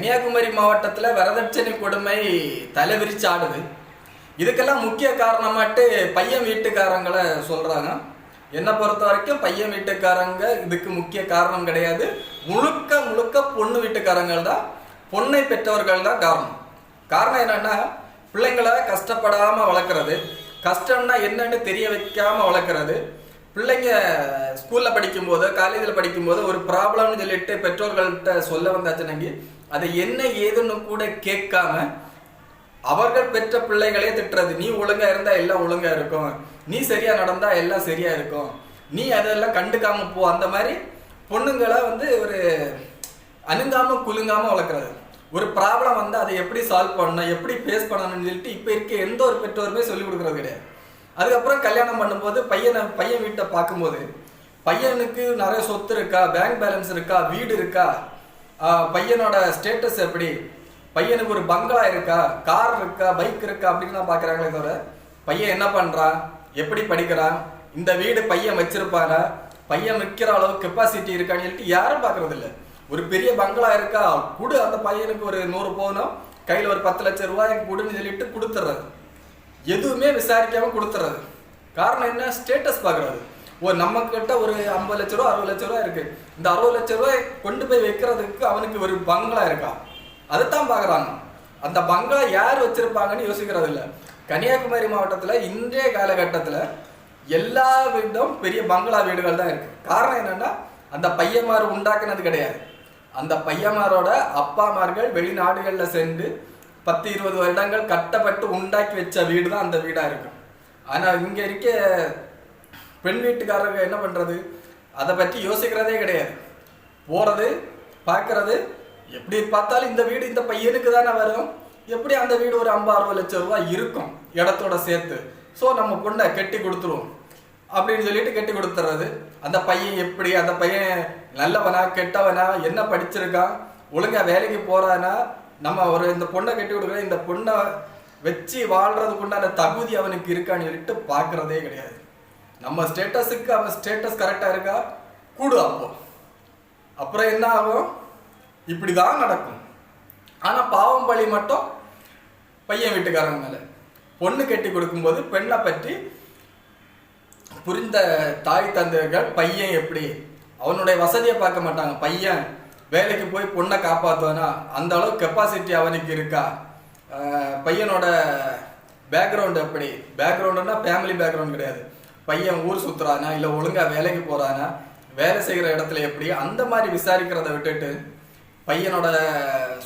கன்னியாகுமரி மாவட்டத்தில் வரதட்சணை கொடுமை தலைவிரிச்சாடுது. இதுக்கெல்லாம் முக்கிய காரணமாட்டு பையன் வீட்டுக்காரங்களை சொல்கிறாங்க. என்னை பொறுத்த வரைக்கும் பையன் வீட்டுக்காரங்க இதுக்கு முக்கிய காரணம் கிடையாது. முழுக்க முழுக்க பொண்ணு வீட்டுக்காரங்கள் தான், பொண்ணை பெற்றவர்கள் தான் காரணம். காரணம் என்னன்னா, பிள்ளைங்களை கஷ்டப்படாமல் வளர்க்குறது, கஷ்டம்னா என்னன்னு தெரிய வைக்காமல் வளர்க்குறது. பிள்ளைங்க ஸ்கூலில் படிக்கும்போது காலேஜில் படிக்கும்போது ஒரு ப்ராப்ளம்னு சொல்லிட்டு பெற்றோர்கள்ட்ட சொல்ல வந்தாச்சுனாங்க, அதை என்ன ஏதுன்னு கூட கேட்காம அவர்கள் பெற்ற பிள்ளைகளே திட்டுறது. நீ ஒழுங்கா இருந்தா எல்லாம் ஒழுங்கா இருக்கும், நீ சரியா நடந்தா எல்லாம் சரியா இருக்கும், நீ அதெல்லாம் கண்டுக்காம போ. அந்த மாதிரி பொண்ணுங்களை ஒரு அணுங்காம குலுங்காம வளர்க்குறது. ஒரு ப்ராப்ளம் வந்து அதை எப்படி சால்வ் பண்ணணும், எப்படி ஃபேஸ் பண்ணணும்னு சொல்லிட்டு இப்போ இருக்க எந்த ஒரு பெற்றோருமே சொல்லிக் கொடுக்குறது கிடையாது. அதுக்கப்புறம் கல்யாணம் பண்ணும்போது பையன் வீட்டை பார்க்கும்போது பையனுக்கு நிறைய சொத்து இருக்கா, பேங்க் பேலன்ஸ் இருக்கா, வீடு இருக்கா, பையனோட ஸ்டேட்டஸ் எப்படி, பையனுக்கு ஒரு பங்களா இருக்கா, கார் இருக்கா, பைக் இருக்கா அப்படின்னு தான் பார்க்குறாங்களே தவிர பையன் என்ன பண்ணுறான், எப்படி படிக்கிறான், இந்த வீடு பையன் வச்சிருப்பாரா, பையன் விற்கிற அளவு கெப்பாசிட்டி இருக்கான்னு சொல்லிட்டு யாரும் பார்க்கறது இல்லை. ஒரு பெரிய பங்களா இருக்கா குடு, அந்த பையனுக்கு ஒரு 100 பவுனும் கையில் ஒரு 10 லட்சம் ரூபாய் குடுன்னு சொல்லிட்டு கொடுத்துட்றது. எதுவுமே விசாரிக்காம கொடுத்துறது. காரணம் என்ன, ஸ்டேட்டஸ் பார்க்கறது. நம்ம கிட்ட ஒரு 50 லட்ச ரூபா 60 லட்ச ரூபா இருக்கு, இந்த 60 லட்ச ரூபாய் கொண்டு போய் வைக்கிறதுக்கு அவனுக்கு ஒரு பங்களா இருக்கா, அதைத்தான் பார்க்குறாங்க. அந்த பங்களா யார் வச்சிருப்பாங்கன்னு யோசிக்கிறது இல்லை. கன்னியாகுமரி மாவட்டத்தில் இன்றைய காலகட்டத்தில் எல்லா வீடும் பெரிய பங்களா வீடுகள் தான் இருக்கு. காரணம் என்னன்னா, அந்த பையன்மார் உண்டாக்குனது கிடையாது. அந்த பையன்மாரோட அப்பாமார்கள் வெளிநாடுகளில் சென்று 10-20 வருடங்கள் கட்டப்பட்டு உண்டாக்கி வச்ச வீடு தான் அந்த வீடாக இருக்கும். ஆனால் இங்கே இருக்க பெண் வீட்டுக்காரங்க என்ன பண்ணுறது, அதை பற்றி யோசிக்கிறதே கிடையாது. போகிறது பார்க்கறது, எப்படி பார்த்தாலும் இந்த வீடு இந்த பையனுக்கு தானே வரும், எப்படி அந்த வீடு ஒரு 50-60 லட்சம் ரூபாய் இருக்கும் இடத்தோட சேர்த்து, ஸோ நம்ம பொண்ணை கட்டி கொடுத்துருவோம் அப்படின்னு சொல்லிட்டு கட்டி கொடுத்துறது. அந்த பையன் எப்படி, அந்த பையன் நல்லவனா கெட்டவனா, என்ன படிச்சிருக்கான், ஒழுங்கா வேலைக்கு போறானா, நம்ம இந்த பொண்ணை கட்டி கொடுக்குற இந்த பொண்ணை வச்சு வாழ்றதுக்கு உண்டான தகுதி அவனுக்கு இருக்கான்னு சொல்லிட்டு பார்க்கறதே கிடையாது. நம்ம ஸ்டேட்டஸுக்கு அவன் ஸ்டேட்டஸ் கரெக்டாக இருக்கா கூடு, அப்புறம் என்ன ஆகும், இப்படிதான் நடக்கும். ஆனால் பாவம் பழி மட்டும் பையன் வீட்டுக்காரங்க மேலே. பொண்ணு கட்டி கொடுக்கும்போது பெண்ணை பற்றி புரிந்த தாய் தந்தைகள் பையன் எப்படி, அவனுடைய வசதியை பார்க்க மாட்டாங்க. பையன் வேலைக்கு போய் பொண்ணை காப்பாற்றுவானா, அந்த அளவுக்கு கெப்பாசிட்டி அவனுக்கு இருக்கா, பையனோட பேக்ரவுண்டு எப்படி, பேக்ரவுண்டுன்னா ஃபேமிலி பேக்ரவுண்ட் கிடையாது, பையன் ஊர் சுற்றுறானா இல்லை ஒழுங்காக வேலைக்கு போகிறானா, வேலை செய்கிற இடத்துல எப்படி, அந்த மாதிரி விசாரிக்கிறத விட்டுட்டு பையனோட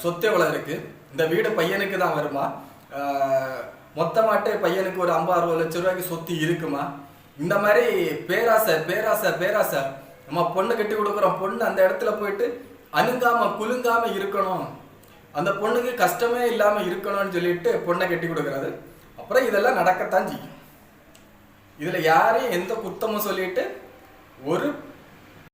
சொத்து எவ்வளோ இருக்குது, இந்த வீடு பையனுக்கு தான் வருமா, மொத்தமாட்டே பையனுக்கு ஒரு 50-60 லட்சம் ரூபாய்க்கு சொத்து இருக்குமா, இந்த மாதிரி பேராசை பேராசை பேராசை. நம்ம பொண்ணு கட்டி கொடுக்குறோம், பொண்ணு அந்த இடத்துல போயிட்டு அணுங்காம குலுங்காம இருக்கணும், அந்த பொண்ணுக்கு கஷ்டமே இல்லாமல் இருக்கணும்னு சொல்லிட்டு பொண்ணை கட்டி கொடுக்குறது. அப்புறம் இதெல்லாம் நடக்கத்தான் செய்யும். இதில் யாரையும் எந்த குத்தமும் சொல்லிட்டு ஒரு